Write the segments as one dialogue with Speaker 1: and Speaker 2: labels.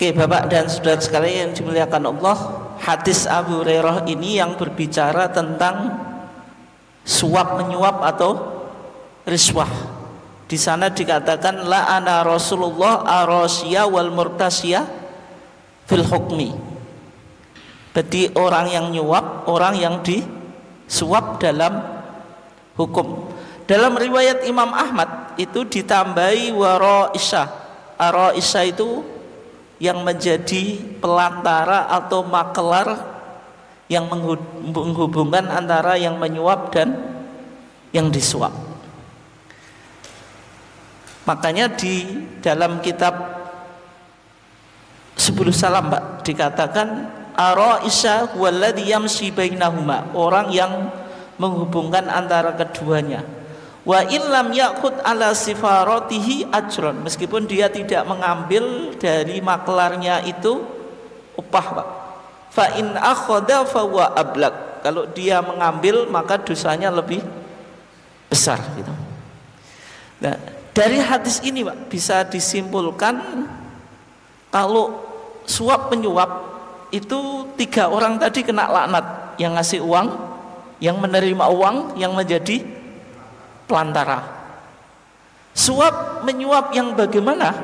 Speaker 1: Oke, Bapak dan saudara sekalian yang dimuliakan Allah, hadis Abu Hurairah ini yang berbicara tentang suap menyuap atau riswah. Di sana dikatakan la ana Rasulullah arasya wal murtasya fil hukmi. Berarti orang yang nyuap, orang yang disuap dalam hukum. Dalam riwayat Imam Ahmad itu ditambahi waraisha. Araisha itu yang menjadi pelantara atau makelar yang menghubungkan antara yang menyuap dan yang disuap. Makanya di dalam kitab 10 salam, Pak, dikatakan araisha walladhi yamshi bainahuma, orang yang menghubungkan antara keduanya. Wa in lam ya'khud ala sifaratihi ajron, meskipun dia tidak mengambil dari maklarnya itu upah, Pak. Fa in akhadha fa huwa ablaq, kalau dia mengambil maka dosanya lebih besar gitu. Nah, dari hadis ini, Pak, bisa disimpulkan kalau suap menyuap itu 3 orang tadi kena laknat, yang ngasih uang, yang menerima uang, yang menjadi pelantara. Suap menyuap yang bagaimana?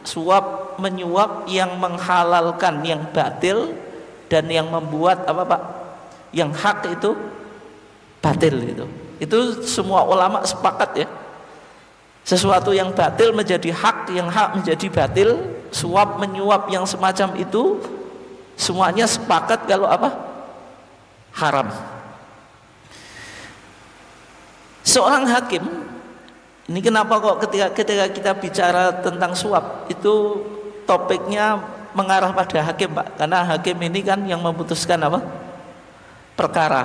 Speaker 1: Suap menyuap yang menghalalkan yang batil dan yang membuat apa, Pak? Yang hak itu batil itu. Itu semua ulama sepakat ya. Sesuatu yang batil menjadi hak, yang hak menjadi batil. Suap menyuap yang semacam itu semuanya sepakat kalau apa? Haram. Seorang hakim, ini kenapa kok ketika kita bicara tentang suap itu topiknya mengarah pada hakim, Pak? Karena hakim ini kan yang memutuskan apa? Perkara.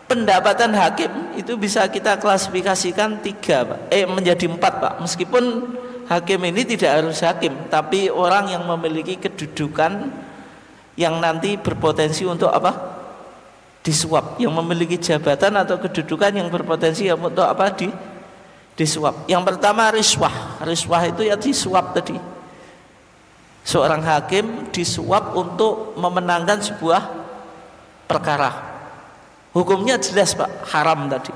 Speaker 1: Pendapatan hakim itu bisa kita klasifikasikan 3, Pak. Menjadi 4, Pak. Meskipun hakim ini tidak harus hakim, tapi orang yang memiliki kedudukan yang nanti berpotensi untuk apa? Disuap, yang memiliki jabatan atau kedudukan yang berpotensi untuk apa? Disuap. Yang pertama riswah. Riswah itu ya disuap tadi. Seorang hakim disuap untuk memenangkan sebuah perkara. Hukumnya jelas, Pak, haram tadi.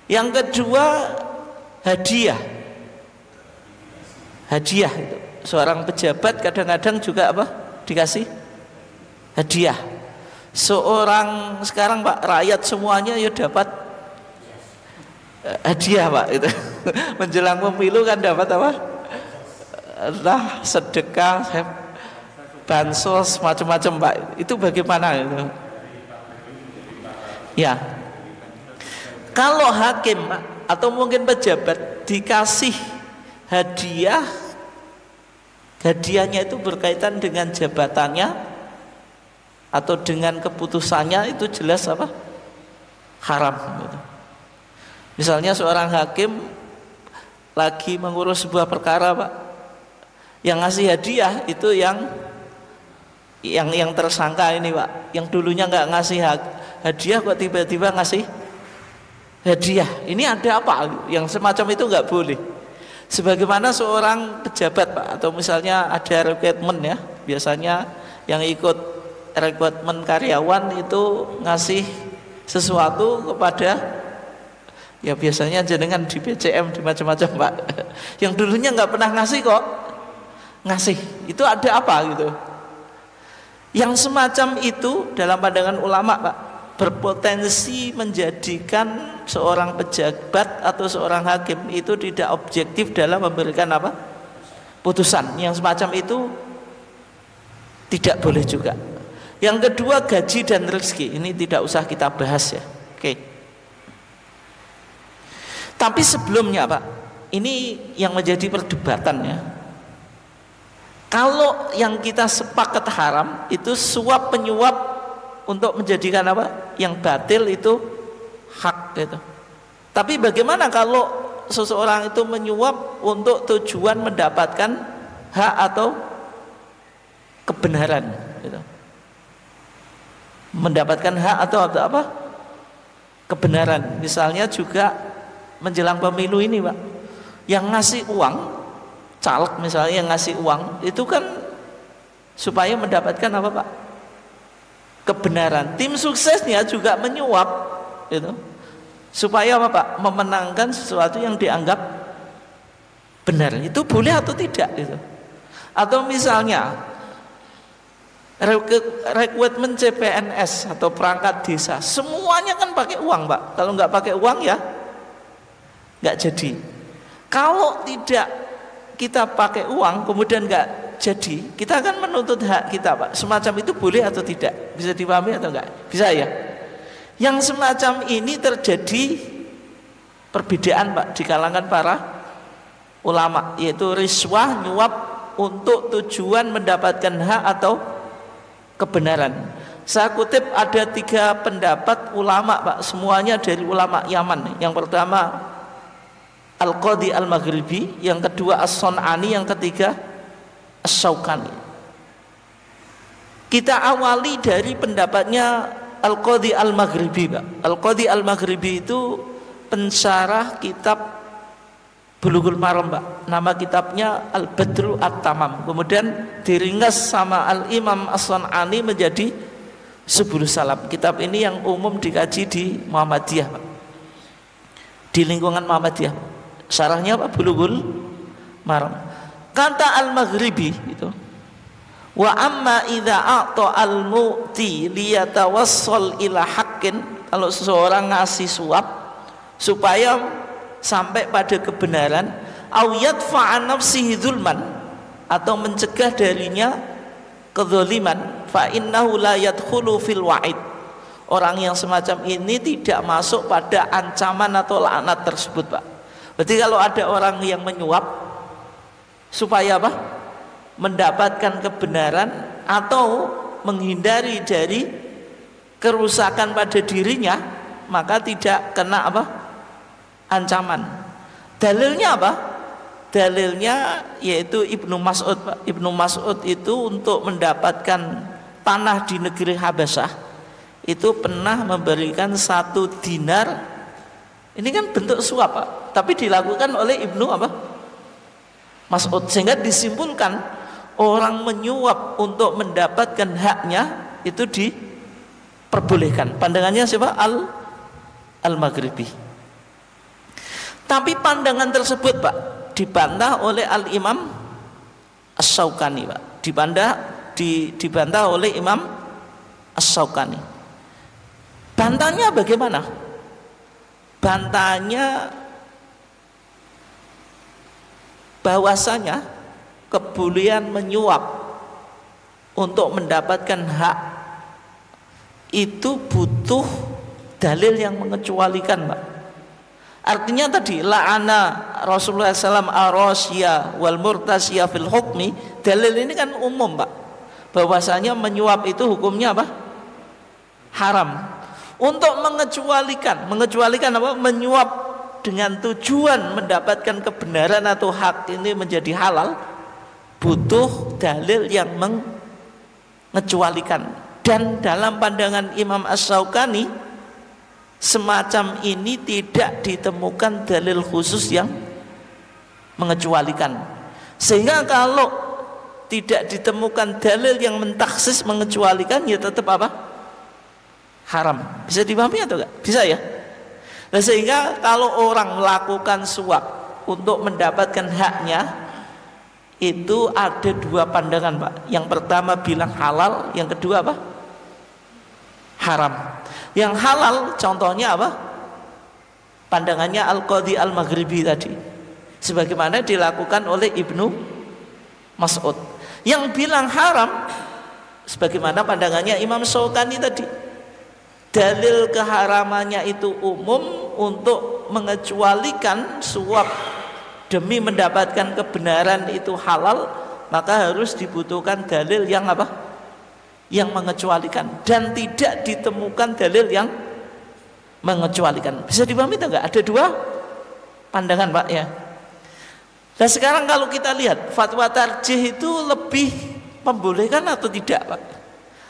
Speaker 1: Yang kedua hadiah. Hadiah itu seorang pejabat kadang-kadang juga apa? Dikasih hadiah. Seorang sekarang, Pak, rakyat semuanya ya dapat hadiah, Pak, itu. Menjelang pemilu kan dapat apa? Lah sedekah, bansos, macam-macam, Pak. Itu bagaimana itu? Ya. Kalau hakim, Pak, atau mungkin pejabat dikasih hadiah, hadiahnya itu berkaitan dengan jabatannya atau dengan keputusannya, itu jelas apa? Haram gitu. Misalnya seorang hakim lagi mengurus sebuah perkara, Pak, yang ngasih hadiah itu yang tersangka ini, Pak, yang dulunya nggak ngasih hadiah kok tiba-tiba ngasih hadiah. Ini ada apa? Yang semacam itu nggak boleh. Sebagaimana seorang pejabat, Pak, atau misalnya ada rekrutmen ya, biasanya yang ikut rekrutmen karyawan itu ngasih sesuatu kepada, ya biasanya jenengan di BCM, di macam-macam, Pak, yang dulunya nggak pernah ngasih kok ngasih. Itu ada apa gitu? Yang semacam itu dalam pandangan ulama, Pak, berpotensi menjadikan seorang pejabat atau seorang hakim itu tidak objektif dalam memberikan apa? Putusan. Yang semacam itu tidak boleh juga. Yang kedua gaji dan rezeki, ini tidak usah kita bahas ya. Oke. Tapi sebelumnya, Pak, ini yang menjadi perdebatan ya. Kalau yang kita sepakat haram itu suap penyuap untuk menjadikan apa? Yang batil itu hak gitu. Tapi bagaimana kalau seseorang itu menyuap untuk tujuan mendapatkan hak atau kebenaran gitu. Mendapatkan hak atau apa? Kebenaran. Misalnya juga menjelang pemilu ini, Pak, yang ngasih uang, caleg misalnya yang ngasih uang itu kan supaya mendapatkan apa Pak? Kebenaran. Tim suksesnya juga menyuap itu supaya apa Pak? Memenangkan sesuatu yang dianggap benar. Itu boleh atau tidak itu? Atau misalnya rekrutmen CPNS atau perangkat desa, semuanya kan pakai uang Pak. Kalau nggak pakai uang ya nggak jadi. Kalau tidak kita pakai uang kemudian nggak jadi, kita akan menuntut hak kita Pak. Semacam itu boleh atau tidak? Bisa dipahami atau enggak? Bisa ya? Yang semacam ini terjadi perbedaan Pak di kalangan para ulama, yaitu riswah, nyuap untuk tujuan mendapatkan hak atau kebenaran. Saya kutip ada 3 pendapat ulama Pak, semuanya dari ulama Yaman. Yang pertama Al-Qadhi Al-Maghribi, yang kedua As-Sun'ani, yang ketiga As-Syaukani. Kita awali dari pendapatnya Al-Qadhi Al-Maghribi Pak. Al-Qadhi Al-Maghribi itu pensyarah kitab Bulughul Maram Pak. Nama kitabnya Al-Badru At-Tamam. Kemudian diringkas sama Al-Imam As-Sun'ani menjadi Subulus Salam. Kitab ini yang umum dikaji di Muhammadiyah Pak, di lingkungan Muhammadiyah. Syarahnya apa? Bulughul Maram. Kata Al-Maghribi itu, wa amma idza a'ta al-mu'ti liyatawassal ila haqqin, kalau seseorang ngasih suap supaya sampai pada kebenaran, au yadfa'a nafsihi dzulman, atau mencegah darinya kezaliman, fa innahu la yadkhulu fil wa'id. Orang yang semacam ini tidak masuk pada ancaman atau laknat tersebut Pak. Berarti kalau ada orang yang menyuap supaya apa? Mendapatkan kebenaran atau menghindari dari kerusakan pada dirinya, maka tidak kena apa? Ancaman. Dalilnya apa? Dalilnya yaitu Ibnu Mas'ud Pak. Ibnu Mas'ud itu untuk mendapatkan tanah di negeri Habasyah itu pernah memberikan 1 dinar. Ini kan bentuk suap Pak, tapi dilakukan oleh Ibnu apa? Mas'ud, sehingga disimpulkan orang menyuap untuk mendapatkan haknya itu diperbolehkan. Pandangannya siapa? Al-Maghribi. Tapi pandangan tersebut Pak dibantah oleh Al-Imam As-Syaukani Pak. Dibantah oleh Imam As-Syaukani. Bantahnya bagaimana? Bantahnya bahwasanya kebolehan menyuap untuk mendapatkan hak itu butuh dalil yang mengecualikan Pak. Artinya tadi la'ana Rasulullah SAW ar-rasiyah wal murtasiyah fil hukmi, dalil ini kan umum Pak, bahwasanya menyuap itu hukumnya apa? Haram. Untuk mengecualikan apa? Menyuap dengan tujuan mendapatkan kebenaran atau hak ini menjadi halal, butuh dalil yang mengecualikan. Dan dalam pandangan Imam As-Syaukani, semacam ini tidak ditemukan dalil khusus yang mengecualikan. Sehingga kalau tidak ditemukan dalil yang mentaksis mengecualikan, ya tetap apa? Haram. Bisa dipahami atau enggak? Bisa ya? Nah, sehingga kalau orang melakukan suap untuk mendapatkan haknya, itu ada 2 pandangan Pak. Yang pertama bilang halal, yang kedua apa? Haram. Yang halal contohnya apa? Pandangannya Al-Qadhi Al-Maghribi tadi, sebagaimana dilakukan oleh Ibnu Mas'ud. Yang bilang haram sebagaimana pandangannya Imam Syaukani tadi. Dalil keharamannya itu umum untuk mengecualikan suap demi mendapatkan kebenaran itu halal, maka harus dibutuhkan dalil yang apa? Yang mengecualikan, dan tidak ditemukan dalil yang mengecualikan. Bisa dipahami atau enggak? Ada 2 pandangan Pak ya. Dan sekarang kalau kita lihat fatwa tarjih itu lebih membolehkan atau tidak Pak?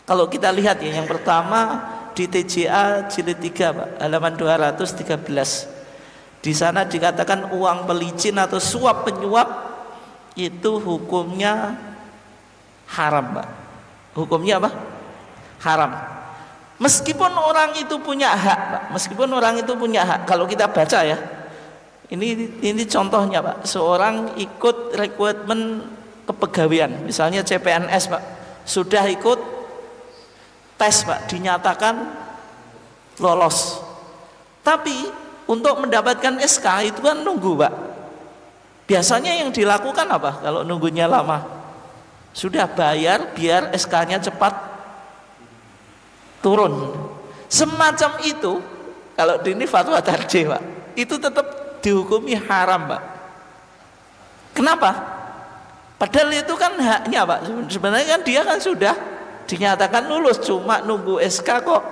Speaker 1: Kalau kita lihat ya, yang pertama di TJA jilid 3 Pak, halaman 213. Di sana dikatakan uang pelicin atau suap penyuap itu hukumnya haram Pak. hukumnya apa? Haram. Meskipun orang itu punya hak, Pak. Meskipun orang itu punya hak. Kalau kita baca ya, ini contohnya, Pak. Seorang ikut rekrutmen kepegawaian, misalnya CPNS, Pak. Sudah ikut tes, Pak, dinyatakan lolos. Tapi untuk mendapatkan SK itu kan nunggu, Pak. Biasanya yang dilakukan apa kalau nunggunya lama? Sudah bayar biar SK-nya cepat turun. Semacam itu, kalau ini fatwa tarjih, Pak, itu tetap dihukumi haram, Pak. Kenapa? Padahal itu kan haknya, Pak. Sebenarnya kan dia kan sudah dinyatakan lulus, cuma nunggu SK kok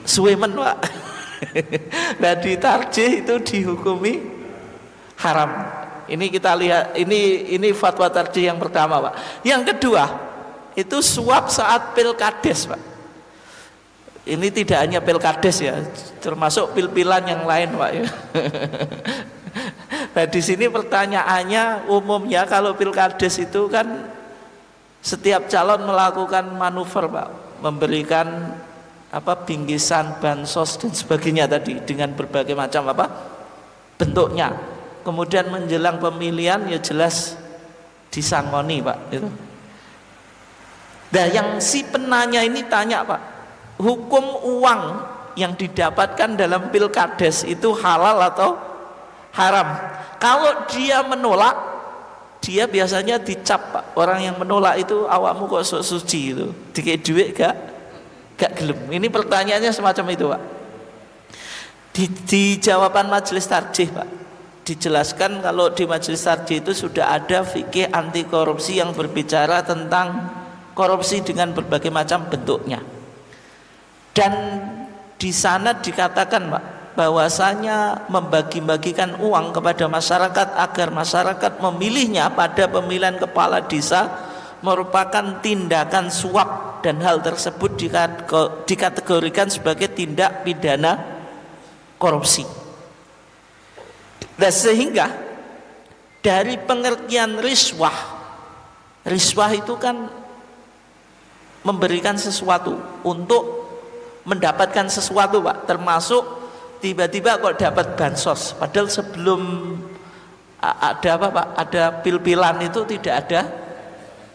Speaker 1: suwemen, Pak. Nah, di tarjih itu dihukumi haram. Ini kita lihat, ini fatwa tarjih yang pertama, Pak. Yang kedua, itu suap saat pilkades, Pak. Ini tidak hanya pilkades ya, termasuk pil-pilan yang lain, Pak, ya. Nah, di sini pertanyaannya, umumnya kalau pilkades itu kan setiap calon melakukan manuver, Pak, memberikan bingkisan, bansos dan sebagainya tadi dengan berbagai macam bentuknya. Kemudian menjelang pemilihan ya jelas disangoni, Pak, itu. Nah, yang si penanya ini tanya, Pak, hukum uang yang didapatkan dalam pilkades itu halal atau haram? Kalau dia menolak, dia biasanya dicap, Pak. Orang yang menolak itu, awakmu kok sok suci itu, dikei duit gak gelem. Ini pertanyaannya semacam itu, Pak. Di jawaban majelis tarjih, Pak, dijelaskan kalau di majelis tarjih itu sudah ada fikih anti korupsi yang berbicara tentang korupsi dengan berbagai macam bentuknya. Dan di sana dikatakan, Pak, bahwasanya membagi-bagikan uang kepada masyarakat agar masyarakat memilihnya pada pemilihan kepala desa merupakan tindakan suap, dan hal tersebut dikategorikan sebagai tindak pidana korupsi. Dan sehingga dari pengertian riswah itu kan memberikan sesuatu untuk mendapatkan sesuatu, Pak. Termasuk tiba-tiba kok dapat bansos, padahal sebelum ada Pak, ada pil-pilan itu tidak ada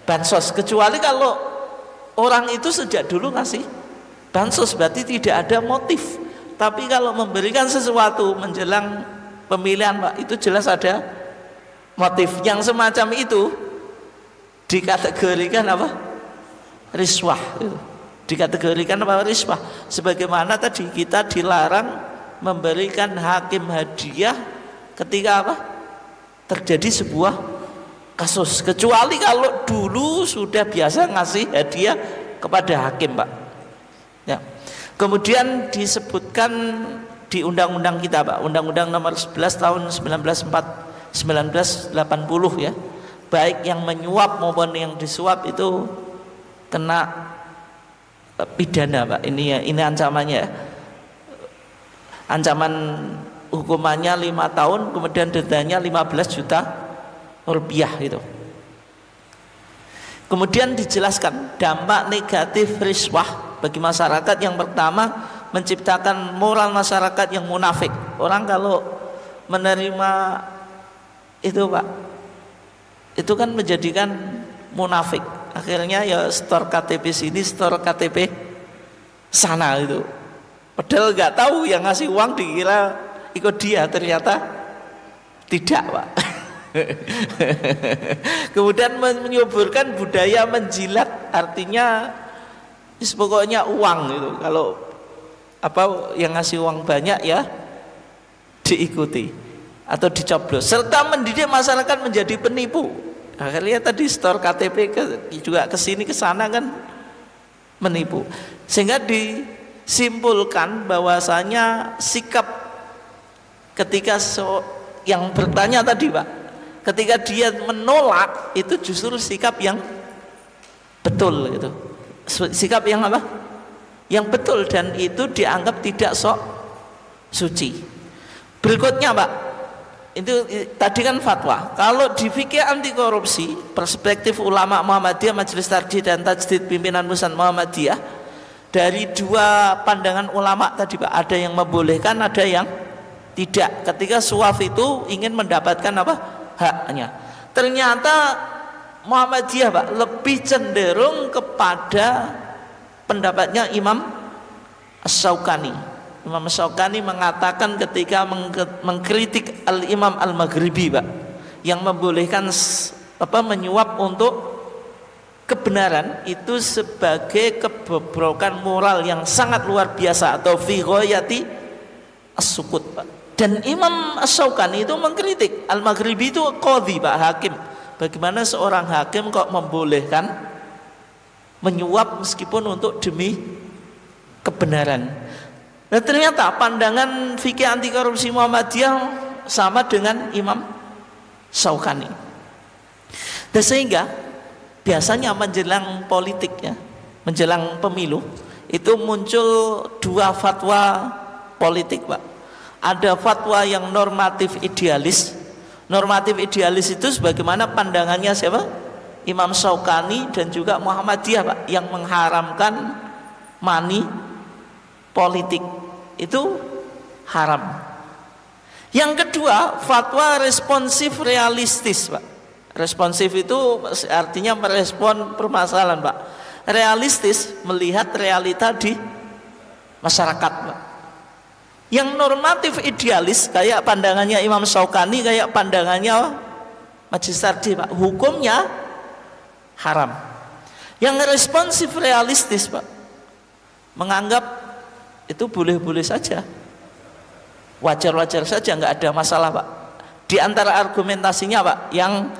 Speaker 1: bansos, kecuali kalau orang itu sejak dulu ngasih bansos, berarti tidak ada motif. Tapi kalau memberikan sesuatu menjelang pemilihan, Pak, itu jelas ada motif. Yang semacam itu dikategorikan riswah, itu dikategorikan riswah. Sebagaimana tadi kita dilarang memberikan hakim hadiah ketika terjadi sebuah kasus, kecuali kalau dulu sudah biasa ngasih hadiah kepada hakim, Pak, ya. Kemudian disebutkan di undang-undang kita, Pak, Undang-Undang nomor 11 tahun 1980 ya, baik yang menyuap maupun yang disuap itu kena pidana, Pak. Ini ancamannya. Ancaman hukumannya 5 tahun, kemudian dendanya 15 juta rupiah itu. Kemudian dijelaskan dampak negatif riswah bagi masyarakat. Yang pertama, menciptakan moral masyarakat yang munafik. Orang kalau menerima itu, Pak, itu kan menjadikan munafik. Akhirnya ya store KTP sini, store KTP sana itu. Padahal nggak tahu yang ngasih uang dikira ikut dia, ternyata tidak, Pak. Kemudian menyuburkan budaya menjilat, artinya pokoknya uang itu. Kalau yang ngasih uang banyak ya diikuti atau dicoblos, serta mendidik masyarakat menjadi penipu. Akhirnya tadi store KTP juga kesini kesana kan menipu, sehingga disimpulkan bahwasanya sikap ketika yang bertanya tadi, Pak, ketika dia menolak itu justru sikap yang betul, itu sikap yang yang betul, dan itu dianggap tidak sok suci. Berikutnya, Pak, Itu tadi kan fatwa. Kalau di fikih anti korupsi, perspektif ulama Muhammadiyah, Majelis Tarjih dan Tajdid pimpinan pusat Muhammadiyah, dari dua pandangan ulama tadi Pak, ada yang membolehkan, ada yang tidak. Ketika suaf itu ingin mendapatkan apa? Haknya. Ternyata Muhammadiyah Pak lebih cenderung kepada pendapatnya Imam Asy-Syaukani. Imam Asy-Syaukani mengatakan ketika mengkritik Al-Imam Al-Maghribi Pak, yang membolehkan menyuap untuk kebenaran itu sebagai kebobrokan moral yang sangat luar biasa atau fi ghayati as-sukut Pak. Dan Imam Asy-Syaukani itu mengkritik Al-Maghribi itu qadhi Pak, hakim. Bagaimana seorang hakim kok membolehkan menyuap meskipun untuk demi kebenaran. Nah ternyata pandangan fikih anti korupsi Muhammadiyah sama dengan Imam Syaukani. Dan sehingga biasanya menjelang politik ya, menjelang pemilu itu muncul dua fatwa politik Pak. Ada fatwa yang normatif idealis. Normatif idealis itu sebagaimana pandangannya siapa? Imam Syaukani dan juga Muhammadiyah Pak, yang mengharamkan money politik itu haram. Yang kedua, fatwa responsif realistis Pak. Responsif itu artinya merespon permasalahan Pak. Realistis melihat realita di masyarakat Pak. Yang normatif idealis kayak pandangannya Imam Syaukani, kayak pandangannya Majelis Tarjih Pak, hukumnya haram. Yang responsif realistis Pak menganggap itu boleh-boleh saja, wajar-wajar saja, nggak ada masalah Pak. Di antara argumentasinya Pak, yang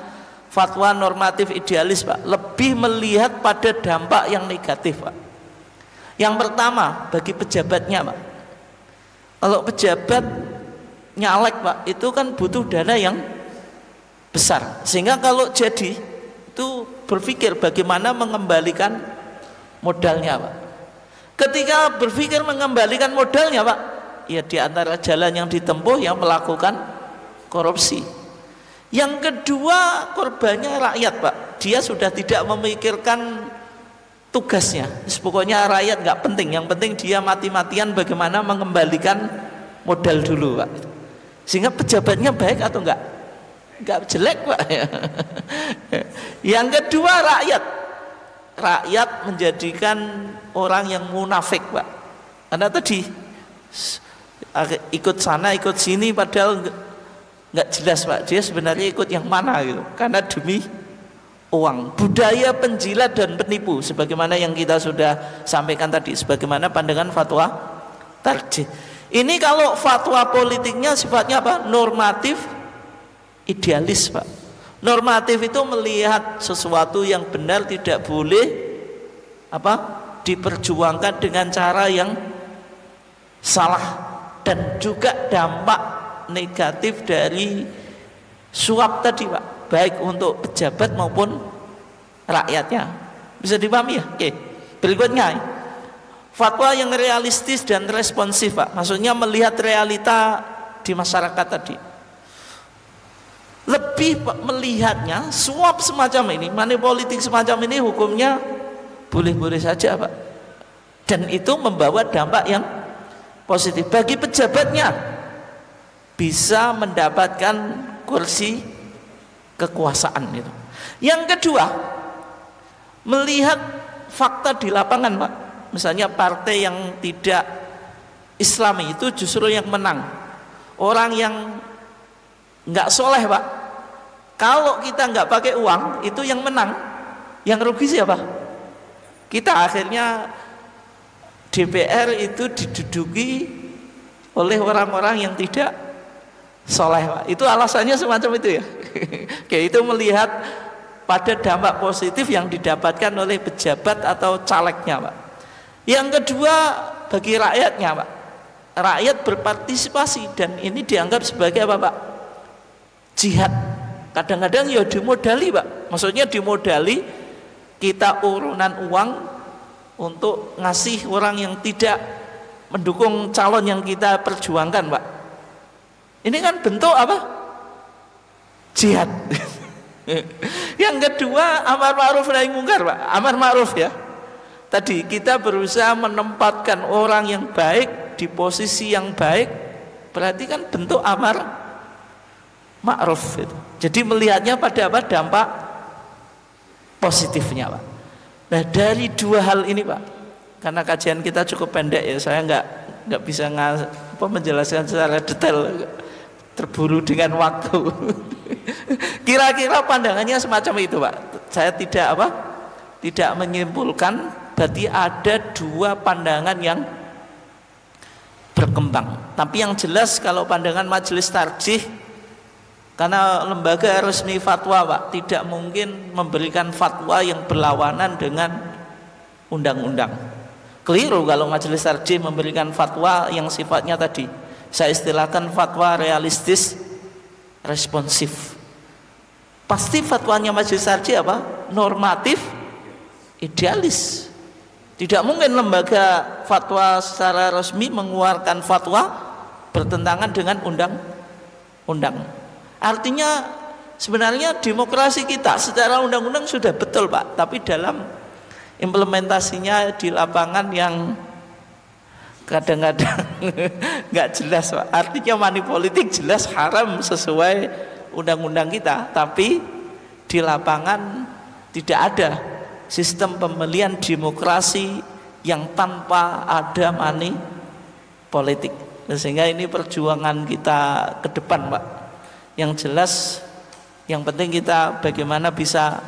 Speaker 1: fatwa normatif idealis Pak lebih melihat pada dampak yang negatif Pak. Yang pertama bagi pejabatnya Pak, kalau pejabat nyalek Pak itu kan butuh dana yang besar, sehingga kalau jadi itu berpikir bagaimana mengembalikan modalnya Pak. Ketika berpikir mengembalikan modalnya Pak, ya di antara jalan yang ditempuh yang melakukan korupsi. Yang kedua, korbannya rakyat Pak. Dia sudah tidak memikirkan tugasnya. Pokoknya rakyat nggak penting, yang penting dia mati-matian bagaimana mengembalikan modal dulu Pak. Sehingga pejabatnya baik atau enggak? Enggak jelek Pak. Yang kedua, rakyat menjadikan orang yang munafik Pak, karena tadi ikut sana ikut sini padahal nggak jelas Pak, dia sebenarnya ikut yang mana gitu, karena demi uang. Budaya penjilat dan penipu sebagaimana yang kita sudah sampaikan tadi, sebagaimana pandangan fatwa tarjih. Ini kalau fatwa politiknya sifatnya apa? Normatif idealis Pak. Normatif itu melihat sesuatu yang benar tidak boleh diperjuangkan dengan cara yang salah, dan juga dampak negatif dari suap tadi Pak, baik untuk pejabat maupun rakyatnya. Bisa dipahami ya? Oke. Berikutnya, fatwa yang realistis dan responsif Pak, maksudnya melihat realita di masyarakat tadi. Lebih melihatnya suap semacam ini, money politik semacam ini hukumnya boleh-boleh saja Pak, dan itu membawa dampak yang positif bagi pejabatnya, bisa mendapatkan kursi kekuasaan itu. Yang kedua, melihat fakta di lapangan Pak, misalnya partai yang tidak Islami itu justru yang menang, orang yang nggak soleh Pak. Kalau kita nggak pakai uang itu yang menang, yang rugi siapa? Kita akhirnya DPR itu diduduki oleh orang-orang yang tidak soleh Pak. Itu alasannya semacam itu ya. Oke, itu melihat pada dampak positif yang didapatkan oleh pejabat atau calegnya Pak. Yang kedua, bagi rakyatnya Pak, rakyat berpartisipasi, dan ini dianggap sebagai apa Pak? Jihad. Kadang-kadang ya dimodali Pak, maksudnya dimodali kita urunan uang untuk ngasih orang yang tidak mendukung calon yang kita perjuangkan Pak. Ini kan bentuk apa? jihad. Yang kedua amar ma'ruf nahi mungkar, Pak. Amar ma'ruf ya. Tadi kita berusaha menempatkan orang yang baik di posisi yang baik, berarti kan bentuk amar ma'ruf itu. Jadi melihatnya pada apa? Dampak positifnya, Pak. Nah, dari dua hal ini, Pak, karena kajian kita cukup pendek ya, saya nggak bisa menjelaskan secara detail, terburu dengan waktu. Kira-kira pandangannya semacam itu, Pak. Saya tidak menyimpulkan, berarti ada dua pandangan yang berkembang. Tapi yang jelas kalau pandangan majelis tarjih, karena lembaga resmi fatwa, Pak, tidak mungkin memberikan fatwa yang berlawanan dengan undang-undang. Keliru kalau majelis tarjih memberikan fatwa yang sifatnya tadi saya istilahkan fatwa realistis responsif. Pasti fatwanya majelis tarjih apa? Normatif idealis. Tidak mungkin lembaga fatwa secara resmi mengeluarkan fatwa bertentangan dengan undang-undang. Artinya sebenarnya demokrasi kita secara undang-undang sudah betul, Pak, tapi dalam implementasinya di lapangan yang kadang-kadang nggak jelas, Pak. Artinya money politik jelas haram sesuai undang-undang kita, tapi di lapangan tidak ada sistem pemilihan demokrasi yang tanpa ada money politik. Sehingga ini perjuangan kita ke depan, Pak. Yang jelas yang penting kita bagaimana bisa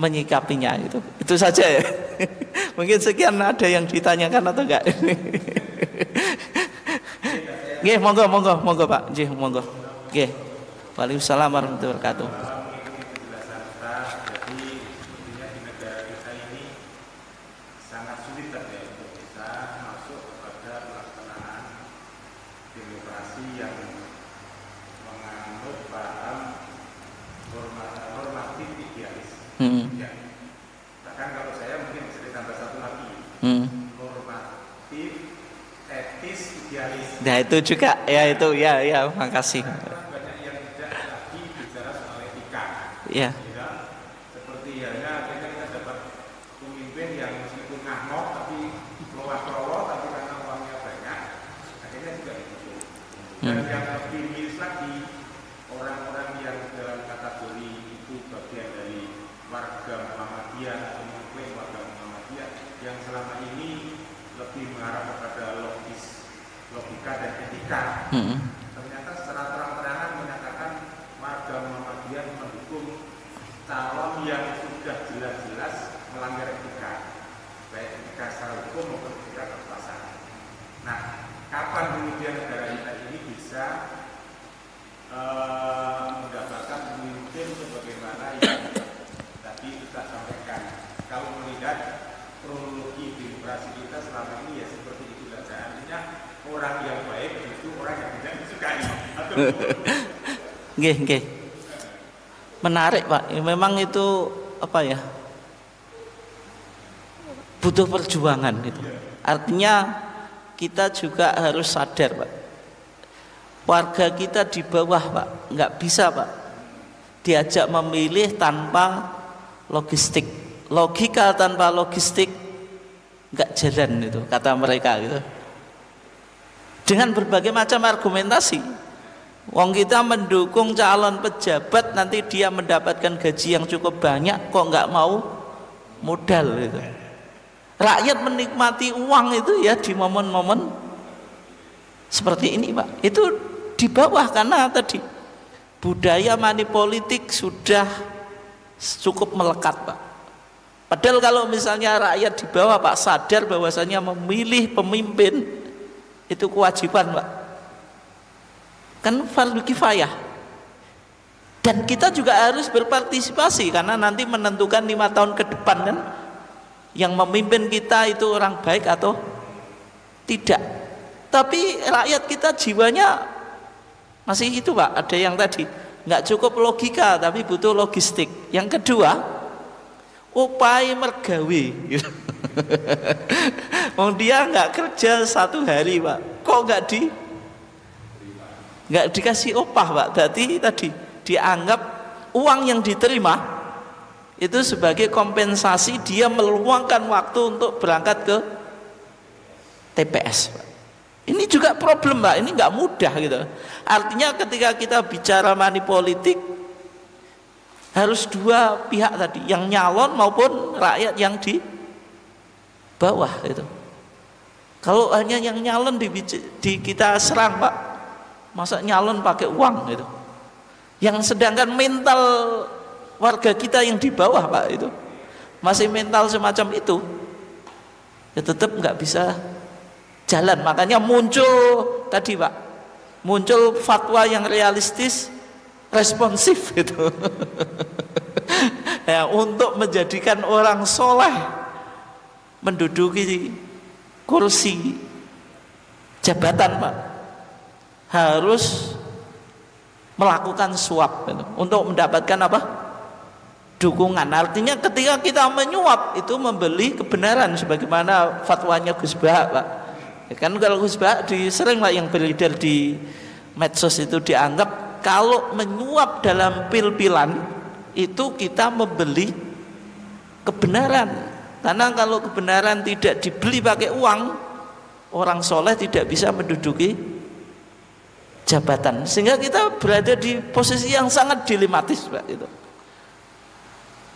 Speaker 1: menyikapinya gitu. Itu saja ya. Mungkin sekian, ada yang ditanyakan atau enggak? Nggih, monggo Pak. Nggih, monggo. Nggih. Waalaikumsalam warahmatullahi wabarakatuh.
Speaker 2: Bahkan kalau saya mungkin bisa ditambah satu lagi, normatif, etis, idealis.
Speaker 1: Nah itu juga ya, itu ya makasih.
Speaker 2: Banyak yang tidak lagi bicara soal etika.
Speaker 1: Ya.
Speaker 2: Seperti halnya kita dapat pemimpin yang meskipun ngamuk tapi kelola tapi karena uangnya banyak, akhirnya juga begitu. Dan yang lebih miris lagi, orang-orang yang dalam kategori itu bagian dari warga Muhammadiyah atau mengklaim warga Muhammadiyah yang selama ini lebih mengarah kepada logika dan etika, ternyata secara terang-terangan menyatakan warga Muhammadiyah mendukung calon yang sudah jelas-jelas melanggar etika, baik etika secara hukum maupun etika kekuasaan. Nah, kapan kemudian negara kita ini bisa mendapatkan pemimpin sebagaimana yang tadi kita sampaikan? Kalau melihat kronologi demokrasi kita selama ini ya seperti itu saja. Artinya orang yang baik itu orang yang tidak disukai.
Speaker 1: Nggih. Menarik, Pak. Memang itu apa ya? Butuh perjuangan gitu. Artinya kita juga harus sadar, Pak. Warga kita di bawah, Pak, nggak bisa, Pak, diajak memilih tanpa logistik. Logika tanpa logistik nggak jalan itu, kata mereka gitu. Dengan berbagai macam argumentasi. Wong kita mendukung calon pejabat, nanti dia mendapatkan gaji yang cukup banyak, kok nggak mau modal gitu. Rakyat menikmati uang itu ya di momen-momen seperti ini, Pak. Itu di bawah karena tadi budaya money politik sudah cukup melekat, Pak. Padahal kalau misalnya rakyat di bawah, Pak, sadar bahwasanya memilih pemimpin itu kewajiban, Pak. Kan fardu kifayah. Dan kita juga harus berpartisipasi karena nanti menentukan 5 tahun ke depan kan yang memimpin kita itu orang baik atau tidak. Tapi rakyat kita jiwanya masih itu, Pak. Ada yang tadi nggak cukup logika tapi butuh logistik. Yang kedua, upaya mergawe. Dia nggak kerja 1 hari, Pak. Kok nggak dikasih upah, Pak? Berarti tadi dianggap uang yang diterima itu sebagai kompensasi dia meluangkan waktu untuk berangkat ke TPS. Ini juga problem, Pak. Ini nggak mudah gitu. Artinya ketika kita bicara money politik harus dua pihak tadi, yang nyalon maupun rakyat yang di bawah itu. Kalau hanya yang nyalon kita serang, Pak, masa nyalon pakai uang gitu. Yang sedangkan mental warga kita yang di bawah, Pak, itu masih mental semacam itu, ya tetap nggak bisa jalan. Makanya muncul tadi, Pak, muncul fatwa yang realistis, responsif gitu. Ya, untuk menjadikan orang soleh menduduki kursi jabatan, Pak, harus melakukan suap gitu, untuk mendapatkan apa? Dukungan. Artinya ketika kita menyuap itu membeli kebenaran sebagaimana fatwanya Gus Bah, Pak. Ya kan kalau Gus Bah sering lah yang beredar di medsos itu dianggap kalau menyuap dalam pil-pilan itu kita membeli kebenaran. Karena kalau kebenaran tidak dibeli pakai uang, orang soleh tidak bisa menduduki jabatan. Sehingga kita berada di posisi yang sangat dilematis, Pak, itu.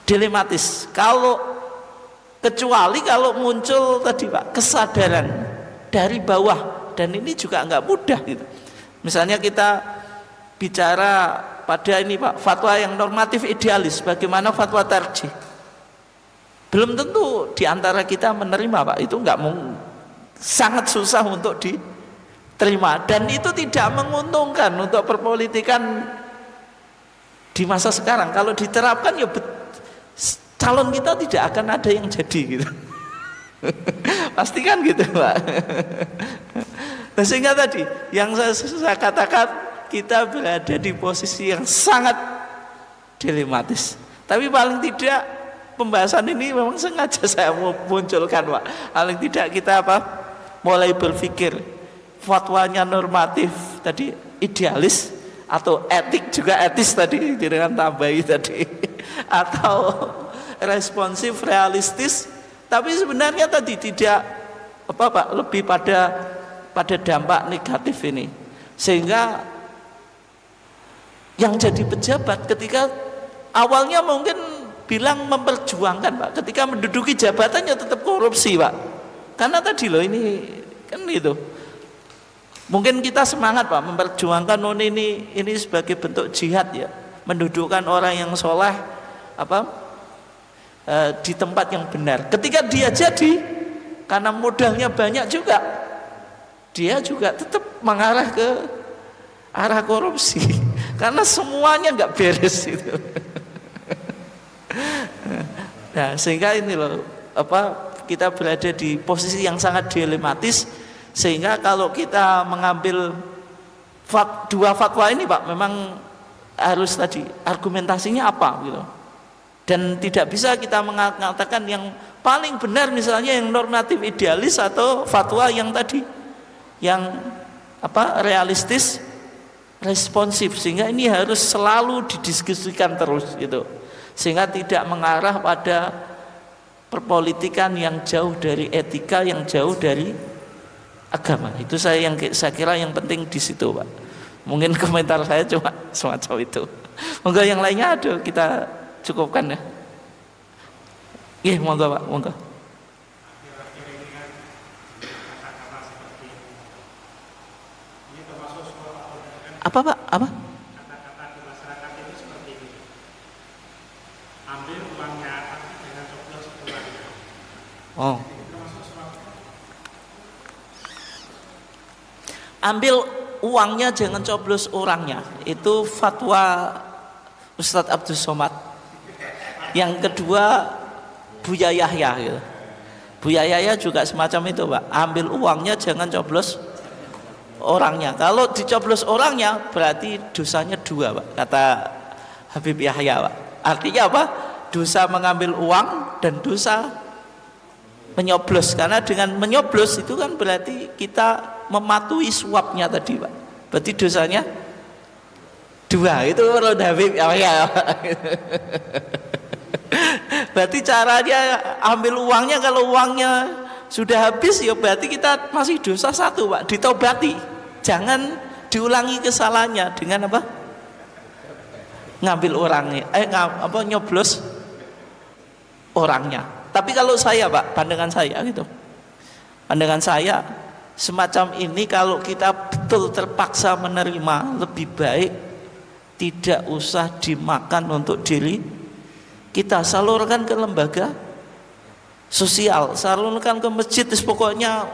Speaker 1: Dilematis. Kecuali kalau muncul tadi, Pak, kesadaran dari bawah, dan ini juga nggak mudah gitu. Misalnya kita bicara pada ini, Pak, fatwa yang normatif idealis, bagaimana fatwa tarjih. Belum tentu diantara kita menerima, Pak. Itu nggak sangat susah untuk diterima, dan itu tidak menguntungkan untuk perpolitikan di masa sekarang. Kalau diterapkan ya calon kita tidak akan ada yang jadi gitu. Pastikan gitu, Pak. Nah, sehingga tadi yang saya katakan kita berada di posisi yang sangat dilematis. Tapi paling tidak pembahasan ini memang sengaja saya mau munculkan, Pak. Paling tidak kita mulai berpikir fatwanya normatif tadi idealis atau etik juga etis tadi dengan tambahi tadi, atau responsif realistis, tapi sebenarnya tadi tidak Pak, lebih pada dampak negatif ini. Sehingga yang jadi pejabat ketika awalnya mungkin bilang memperjuangkan, Pak, ketika menduduki jabatannya tetap korupsi, Pak. Karena tadi loh ini kan itu. Mungkin kita semangat, Pak, memperjuangkan ini sebagai bentuk jihad ya, mendudukkan orang yang soleh di tempat yang benar. Ketika dia jadi, karena modalnya banyak juga, dia juga tetap mengarah ke arah korupsi. Karena semuanya nggak beres itu. Nah, sehingga ini loh kita berada di posisi yang sangat dilematis. Sehingga kalau kita mengambil dua fatwa ini, Pak, memang harus tadi argumentasinya apa gitu. Dan tidak bisa kita mengatakan yang paling benar misalnya yang normatif idealis atau fatwa yang tadi yang realistis responsif. Sehingga ini harus selalu didiskusikan terus gitu. Sehingga tidak mengarah pada perpolitikan yang jauh dari etika, yang jauh dari agama. Itu saya kira yang penting di situ, Pak. Mungkin komentar saya cuma semacam itu. Monggo yang lainnya ada kita cukupkan ya. Iya, monggo, Pak, monggo. Apa, Pak? Apa?
Speaker 2: Kata-kata di masyarakat ini seperti ini. Ambil uangnya tapi jangan coblos uangnya.
Speaker 1: Oh. Ambil uangnya jangan coblos orangnya. Itu fatwa Ustadz Abdul Somad. Yang kedua Buya Yahya gitu. Buya Yahya juga semacam itu, Pak. Ambil uangnya jangan coblos orangnya. Kalau dicoblos orangnya berarti dosanya dua, Pak, kata Habib Yahya, Pak. Artinya apa? Dosa mengambil uang dan dosa menyoblos. Karena dengan menyoblos itu kan berarti kita mematuhi suapnya tadi, Pak. Berarti dosanya Dua itu Ronald Habib ya. Berarti caranya ambil uangnya, kalau uangnya sudah habis ya berarti kita masih dosa satu Pak, ditobati. Jangan diulangi kesalahannya dengan apa? Ngambil orangnya, nyoblos orangnya. Tapi kalau saya Pak, pandangan saya gitu. Pandangan saya semacam ini kalau kita betul terpaksa menerima, lebih baik tidak usah dimakan untuk diri kita, salurkan ke lembaga sosial, salurkan ke masjid, pokoknya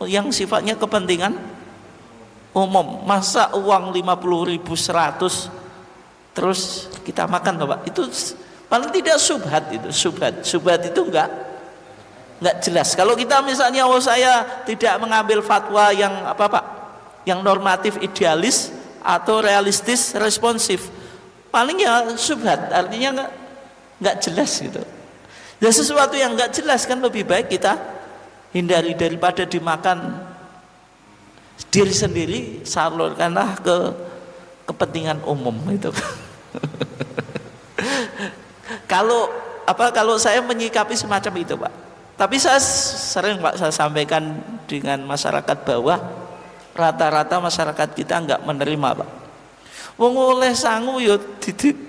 Speaker 1: yang sifatnya kepentingan umum. Masa uang 50.000 100 terus kita makan Pak, itu paling tidak subhat. Itu subhat itu enggak jelas. Kalau kita misalnya saya tidak mengambil fatwa yang apa Pak, yang normatif idealis atau realistis responsif, paling ya subhat, artinya enggak jelas gitu. Ya sesuatu yang enggak jelas kan lebih baik kita hindari daripada dimakan diri sendiri, salurkanlah ke kepentingan umum itu. Kalau saya menyikapi semacam itu Pak. Tapi saya sering Pak, saya sampaikan dengan masyarakat bawah, rata-rata masyarakat kita enggak menerima Pak. Wong oleh sangu yo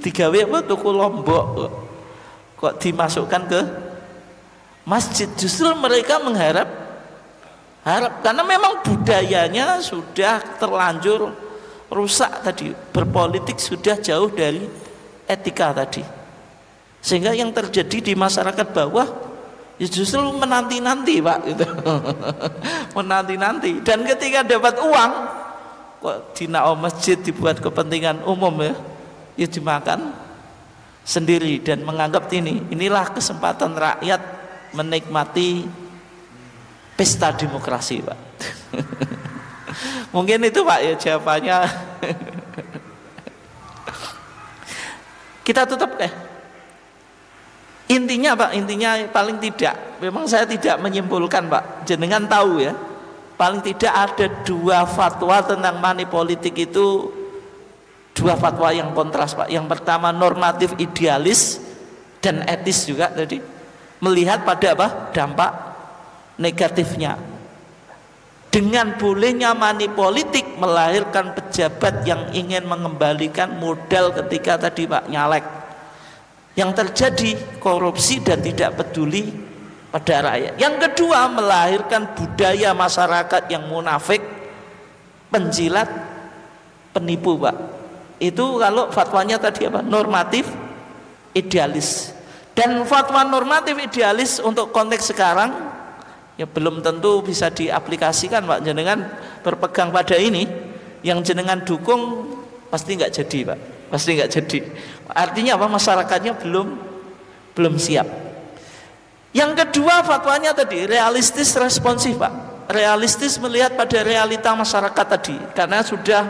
Speaker 1: digawe apa tuku lombok kok dimasukkan ke masjid. Justru mereka mengharap karena memang budayanya sudah terlanjur rusak tadi, berpolitik sudah jauh dari etika tadi, sehingga yang terjadi di masyarakat bawah ya justru menanti-nanti Pak gitu. Menanti-nanti, dan ketika dapat uang kok dinao masjid dibuat kepentingan umum ya dimakan sendiri dan menganggap inilah kesempatan rakyat menikmati pesta demokrasi Pak. Mungkin itu Pak ya jawabannya. Kita tutup intinya Pak, intinya paling tidak, memang saya tidak menyimpulkan Pak, jenengan tahu ya, paling tidak ada dua fatwa tentang money politik itu, dua fatwa yang kontras Pak. Yang pertama normatif idealis dan etis juga tadi, melihat pada apa? Dampak negatifnya. Dengan bolehnya money politik melahirkan pejabat yang ingin mengembalikan modal ketika tadi Pak nyalek, yang terjadi korupsi dan tidak peduli pada rakyat. Yang kedua melahirkan budaya masyarakat yang munafik, penjilat, penipu Pak. Itu kalau fatwanya tadi apa? Normatif idealis. Dan fatwa normatif idealis untuk konteks sekarang ya belum tentu bisa diaplikasikan Pak. Jenengan berpegang pada ini, yang jenengan dukung pasti nggak jadi Pak, pasti nggak jadi. Artinya apa? Masyarakatnya belum siap. Yang kedua fatwanya tadi realistis responsif Pak, realistis melihat pada realita masyarakat tadi, karena sudah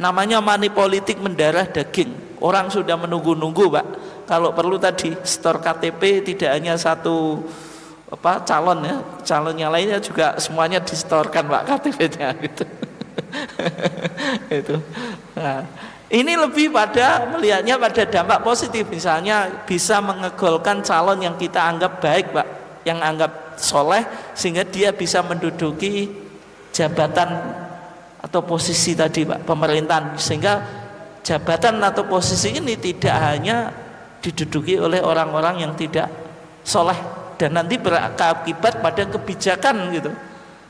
Speaker 1: namanya money politik mendarah daging, orang sudah menunggu-nunggu Pak. Kalau perlu tadi store KTP tidak hanya satu calon ya, calonnya lainnya juga semuanya distorkan Pak KTP-nya gitu. Itu. Nah, ini lebih pada melihatnya pada dampak positif, misalnya bisa mengegolkan calon yang kita anggap baik Pak, yang anggap soleh, sehingga dia bisa menduduki jabatan atau posisi tadi Pak pemerintahan, sehingga jabatan atau posisi ini tidak hanya diduduki oleh orang-orang yang tidak soleh dan nanti berakibat pada kebijakan gitu.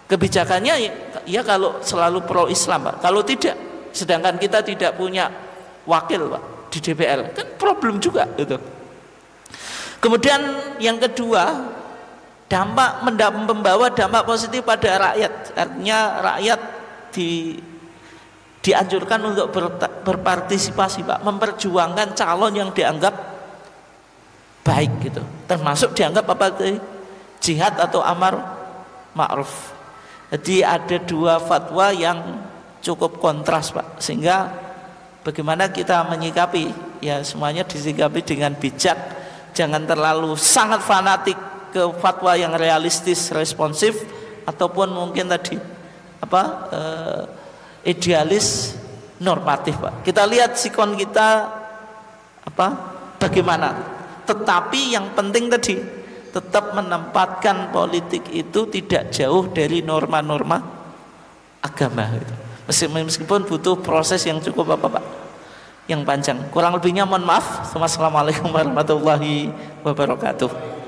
Speaker 1: Kebijakannya ya kalau selalu pro Islam Pak, kalau tidak, sedangkan kita tidak punya wakil Pak di DPR, kan problem juga gitu. Kemudian yang kedua, membawa dampak positif pada rakyat, artinya rakyat dianjurkan untuk berpartisipasi Pak, memperjuangkan calon yang dianggap baik gitu, termasuk dianggap apa tadi? Jihad atau amar ma'ruf. Jadi ada dua fatwa yang cukup kontras Pak, sehingga bagaimana kita menyikapi ya semuanya disikapi dengan bijak, jangan terlalu sangat fanatik ke fatwa yang realistis responsif, ataupun mungkin tadi idealis normatif, Pak. Kita lihat sikon kita bagaimana. Tetapi yang penting tadi tetap menempatkan politik itu tidak jauh dari norma-norma agama gitu. Meskipun butuh proses yang cukup Pak, yang panjang. Kurang lebihnya mohon maaf. Wassalamualaikum warahmatullahi wabarakatuh.